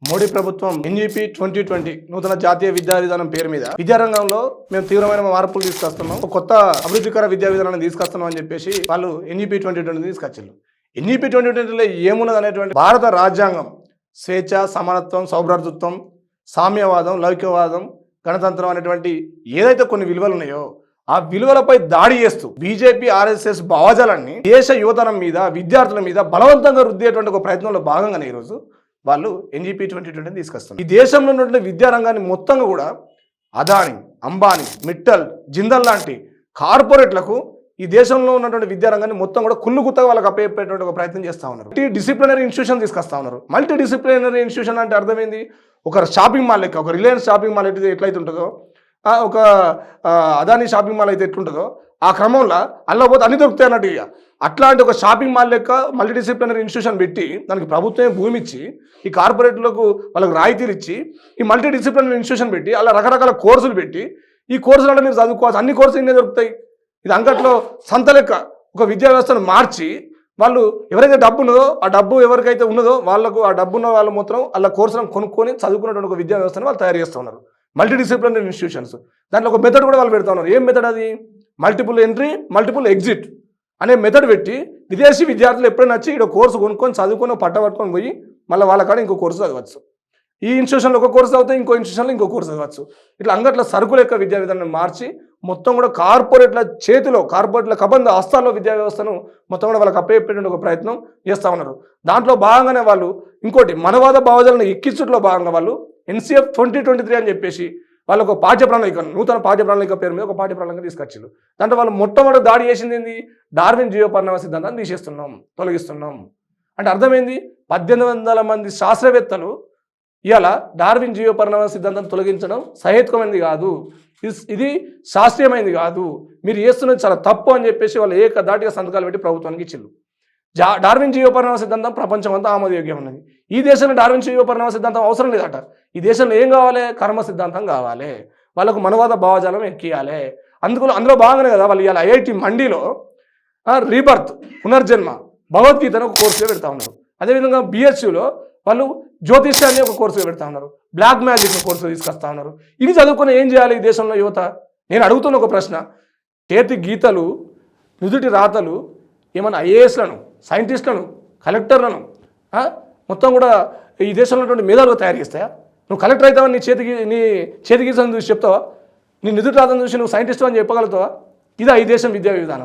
మోడీ ప్రభుత్వం ఎన్ఈపీ 2020 నూతన జాతీయ విద్యా విధానం పేరు మీద విద్యారంగంలో మేము తీవ్రమైన మార్పులు తీసుకొస్తున్నాం, ఒక కొత్త అభివృద్ధికర విద్యా విధానాన్ని తీసుకొస్తున్నాం అని చెప్పేసి వాళ్ళు ఎన్ఈపీ 2020 తీసుకొచ్చారు. ఎన్ఈపీ 2020లో ఏమున్నది అనేటువంటి భారత రాజ్యాంగం స్వేచ్ఛ, సమానత్వం, సౌభ్రాతృత్వం, సామ్యవాదం, లౌకికవాదం, గణతంత్రం అనేటువంటి ఏదైతే కొన్ని విలువలు ఉన్నాయో ఆ విలువలపై దాడి చేస్తూ బీజేపీ, ఆర్ఎస్ఎస్ భావజాలాన్ని దేశ యువతరం మీద, విద్యార్థుల మీద బలవంతంగా రుద్దేటువంటి ఒక ప్రయత్నంలో భాగంగానే ఈరోజు వాళ్ళు ఎన్ఈపీ 2020 తీసుకొస్తారు. ఈ దేశంలో ఉన్నటువంటి విద్యారంగాన్ని మొత్తంగా కూడా అదాని, అంబానీ, మిట్టల్, జిందల్ లాంటి కార్పొరేట్లకు ఈ దేశంలో ఉన్నటువంటి విద్యారంగాన్ని మొత్తం కూడా కుళ్ళు గుత్తగా వాళ్ళకి అప్పయ్యేటువంటి ఒక ప్రయత్నం చేస్తూ ఉన్నారు. మల్టీ డిసిప్లినరీ ఇన్స్టిట్యూషన్ తీసుకొస్తా ఉన్నారు. మల్టీ డిసిప్లినరీ ఇన్స్టిట్యూషన్ అంటే అర్థమైంది, ఒక షాపింగ్ మాల్ లెక్క, ఒక రిలయన్స్ షాపింగ్ మాల్ ఎట్లయితే ఉంటుందో, ఒక అదాని షాపింగ్ మాల్ అయితే ఎట్లుంటుందో ఆ క్రమంలో అలా పోతే అన్ని దొరుకుతాయి అన్నట్టు. ఇక అట్లాంటి ఒక షాపింగ్ మాల్ లెక్క మల్టీ డిసిప్లినరీ ఇన్స్టిట్యూషన్ పెట్టి దానికి ప్రభుత్వమే భూమి ఇచ్చి, ఈ కార్పొరేట్లకు వాళ్ళకి రాయితీలు ఇచ్చి, ఈ మల్టీ డిసిప్లినరీ ఇన్స్టిట్యూషన్ పెట్టి అలా రకరకాల కోర్సులు పెట్టి ఈ కోర్సులలో మీరు చదువుకోవచ్చు, అన్ని కోర్సులు ఇన్నే దొరుకుతాయి. ఇది అంగట్లో సంత లెక్క ఒక విద్యా వ్యవస్థను మార్చి వాళ్ళు ఎవరైతే డబ్బు ఉన్నదో ఆ డబ్బు ఎవరికైతే ఉన్నదో వాళ్ళకు, ఆ డబ్బు ఉన్న వాళ్ళు మాత్రం అలా కోర్సులను కొనుక్కొని చదువుకున్నటువంటి ఒక విద్యా వ్యవస్థను వాళ్ళు తయారు చేస్తూ ఉన్నారు. మల్టీ డిసిప్లినరీ ఇన్స్టిట్యూషన్స్, దాంట్లో ఒక మెథడ్ కూడా వాళ్ళు పెడతా ఉన్నారు. ఏం మెథడ్ అది? మల్టిపుల్ ఎంట్రీ, మల్టిపుల్ ఎగ్జిట్ అనే మెథడ్ పెట్టి విదేశీ విద్యార్థులు ఎప్పుడైనా వచ్చి ఇక్కడ కోర్సు కొనుక్కొని చదువుకొని పట్టబట్టుకొని పోయి మళ్ళీ వాళ్ళ కాడ ఇంకో కోర్సు చదవచ్చు. ఈ ఇన్స్టిట్యూషన్లో ఒక కోర్సు చదివితే ఇంకో ఇన్స్టిట్యూషన్లో ఇంకో కోర్సు చదవచ్చు. ఇట్లా అంగట్ల సరుకుల యొక్క విద్యా విధానాన్ని మార్చి మొత్తం కూడా కార్పొరేట్ల చేతిలో, కార్పొరేట్ల కబంధ హస్తాల్లో విద్యా వ్యవస్థను మొత్తం కూడా వాళ్ళకి అప్పయ్యేటువంటి ఒక ప్రయత్నం చేస్తూ ఉన్నారు. దాంట్లో భాగంగానే వాళ్ళు ఇంకోటి మనవాద భావజాలను ఎక్కించడంలో భాగంగా వాళ్ళు ఎన్సీఎఫ్ 2023 అని చెప్పేసి వాళ్ళకు పాఠ్య ప్రణాళిక, నూతన పాఠ్య ప్రణాళిక పేరు మీద ఒక పాఠ్య ప్రణాళిక తీసుకొచ్చారు. దాంట్లో వాళ్ళు మొట్టమొదటి దాడి చేసింది ఏంది? డార్విన్ జీవపరిణామ సిద్ధాంతాన్ని తీసేస్తున్నాం, తొలగిస్తున్నాం అంటే అర్థమైంది. 1800 మంది శాస్త్రవేత్తలు ఇవాళ డార్విన్ జీవపరిణామ సిద్ధాంతాన్ని తొలగించడం సహేతుకమైనది కాదు, ఇది శాస్త్రీయమైనది కాదు, మీరు చేస్తున్నది చాలా తప్పు అని చెప్పేసి వాళ్ళు ఏకదాటిగా సంతకాలు పెట్టి ప్రభుత్వానికి ఇచ్చిండ్రు. డార్విన్ జీవపరిణామ సిద్ధాంతం ప్రపంచం అంతా ఆమోదయోగ్యం ఉన్నది. ఈ దేశంలో డార్విన్ జీవపరిణామ సిద్ధాంతం అవసరం లేదట. ఈ దేశంలో ఏం కావాలి? కర్మ సిద్ధాంతం కావాలి. వాళ్ళకు మనవాద భావజాలం ఎక్కియాలి. అందులో భాగంగానే కదా వాళ్ళు ఇవాళ ఐఐటి మండీలో రీబర్త్, పునర్జన్మ, భగవద్గీతను ఒక కోర్సుగా పెడతా ఉన్నారు. అదేవిధంగా బిహెచ్యులో వాళ్ళు జ్యోతిష్యాన్ని ఒక కోర్సుగా పెడతా ఉన్నారు. బ్లాక్ మ్యాజిక్ కోర్సుగా తీసుకొస్తా ఉన్నారు. ఇవి చదువుకుని ఏం చేయాలి ఈ దేశంలో యువత? నేను అడుగుతున్న ఒక ప్రశ్న, చేతి గీతలు, నుదుటి రాతలు ఏమన్నా ఐఏఎస్లను, సైంటిస్టులను, కలెక్టర్లను మొత్తం కూడా ఈ దేశంలో ఉన్నటువంటి మేధావులుగా తయారు చేస్తాయా? నువ్వు కలెక్టర్ అవుతావా? నీ చేతి గీతను చూసి చెప్తావా? నీ నిధులు రాదని చూసి నువ్వు సైంటిస్ట్ అని చెప్పగలుగుతావా? ఇదా ఈ దేశం విద్యా విధానం?